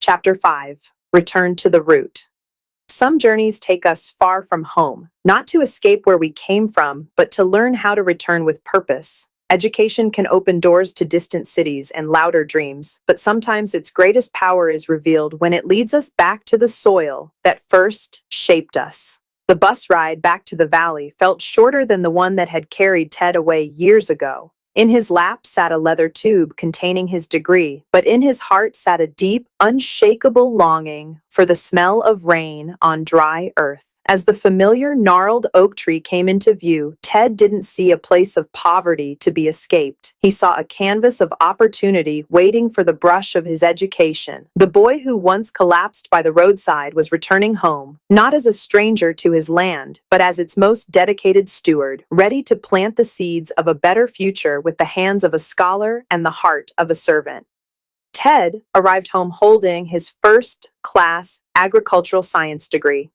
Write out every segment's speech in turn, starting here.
Chapter 5. Return to the root. Some journeys take us far from home, not to escape where we came from, but to learn how to return with purpose. Education can open doors to distant cities and louder dreams, but sometimes its greatest power is revealed when it leads us back to the soil that first shaped us. The bus ride back to the valley felt shorter than the one that had carried Ted away years ago. In his lap sat a leather tube containing his degree, but in his heart sat a deep, unshakable longing for the smell of rain on dry earth. As the familiar gnarled oak tree came into view, Ted didn't see a place of poverty to be escaped. He saw a canvas of opportunity waiting for the brush of his education. The boy who once collapsed by the roadside was returning home, not as a stranger to his land, but as its most dedicated steward, ready to plant the seeds of a better future with the hands of a scholar and the heart of a servant. Ted arrived home holding his first-class agricultural science degree.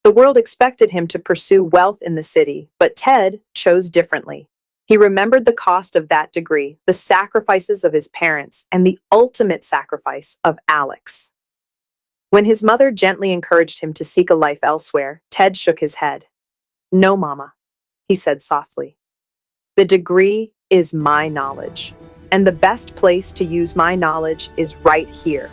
The world expected him to pursue wealth in the city, but Ted chose differently. He remembered the cost of that degree, the sacrifices of his parents, and the ultimate sacrifice of Alex. When his mother gently encouraged him to seek a life elsewhere, Ted shook his head. "No, Mama," he said softly. "The degree is my knowledge, and the best place to use my knowledge is right here."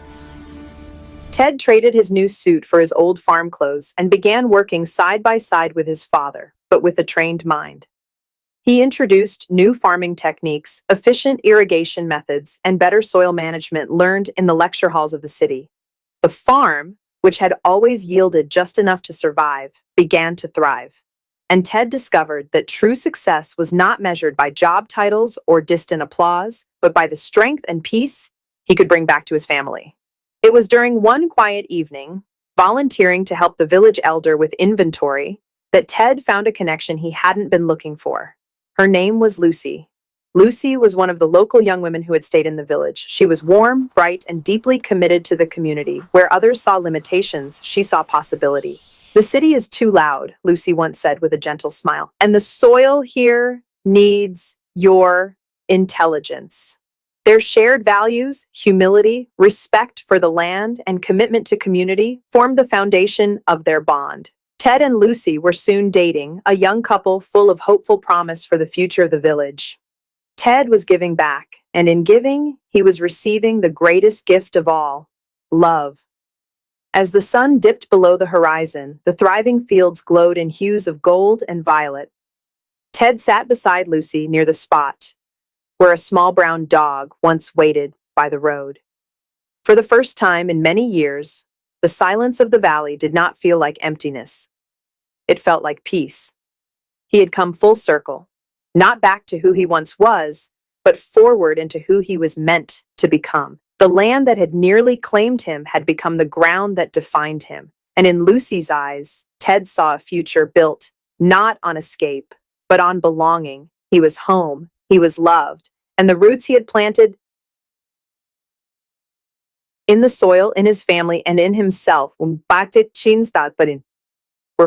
Ted traded his new suit for his old farm clothes and began working side by side with his father, but with a trained mind. He introduced new farming techniques, efficient irrigation methods, and better soil management learned in the lecture halls of the city. The farm, which had always yielded just enough to survive, began to thrive. And Ted discovered that true success was not measured by job titles or distant applause, but by the strength and peace he could bring back to his family. It was during one quiet evening, volunteering to help the village elder with inventory, that Ted found a connection he hadn't been looking for. Her name was Lucy. Lucy was one of the local young women who had stayed in the village. She was warm, bright, and deeply committed to the community. Where others saw limitations, she saw possibility. "The city is too loud," Lucy once said with a gentle smile, "and the soil here needs your intelligence." Their shared values, humility, respect for the land, and commitment to community formed the foundation of their bond. Ted and Lucy were soon dating, a young couple full of hopeful promise for the future of the village. Ted was giving back, and in giving, he was receiving the greatest gift of all: love. As the sun dipped below the horizon, the thriving fields glowed in hues of gold and violet. Ted sat beside Lucy near the spot where a small brown dog once waited by the road. For the first time in many years, the silence of the valley did not feel like emptiness. It felt like peace. He had come full circle, not back to who he once was, but forward into who he was meant to become. The land that had nearly claimed him had become the ground that defined him. And in Lucy's eyes, Ted saw a future built not on escape, but on belonging. He was home. He was loved, and the roots he had planted in the soil, in his family, and in himself were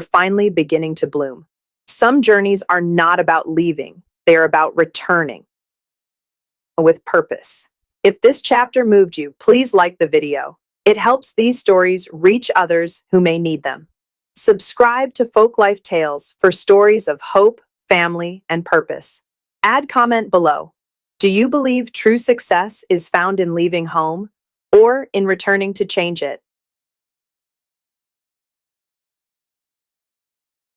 finally beginning to bloom. Some journeys are not about leaving, they are about returning with purpose. If this chapter moved you, please like the video. It helps these stories reach others who may need them. Subscribe to Folk Life Tales for stories of hope, family, and purpose. Add comment below. Do you believe true success is found in leaving home or in returning to change it?